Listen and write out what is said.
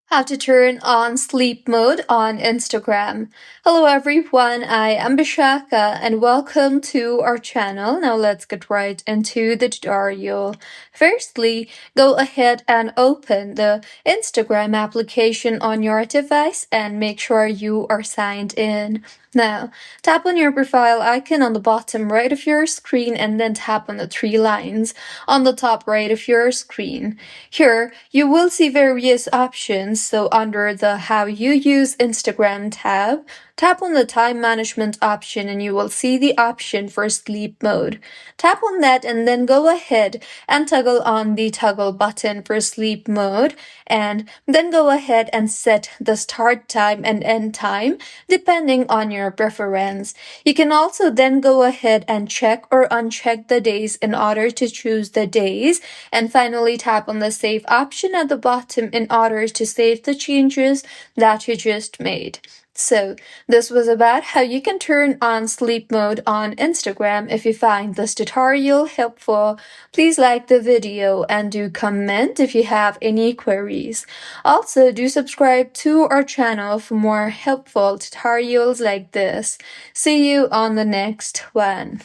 How to turn on sleep mode on Instagram. Hello everyone, I am Bishaka and welcome to our channel. Now let's get right into the tutorial. Firstly, go ahead and open the Instagram application on your device and make sure you are signed in. Now, tap on your profile icon on the bottom right of your screen and then tap on the three lines on the top right of your screen. Here, you will see various options. So under the How You Use Instagram tab, tap on the Time Management option and you will see the option for Sleep Mode. Tap on that and then go ahead and toggle on the toggle button for Sleep Mode and then go ahead and set the start time and end time depending on your preference. You can also then go ahead and check or uncheck the days in order to choose the days, and finally tap on the save option at the bottom in order to save the changes that you just made. So, this was about how you can turn on sleep mode on Instagram. If you find this tutorial helpful, please like the video and do comment if you have any queries. Also, do subscribe to our channel for more helpful tutorials like this. See you on the next one.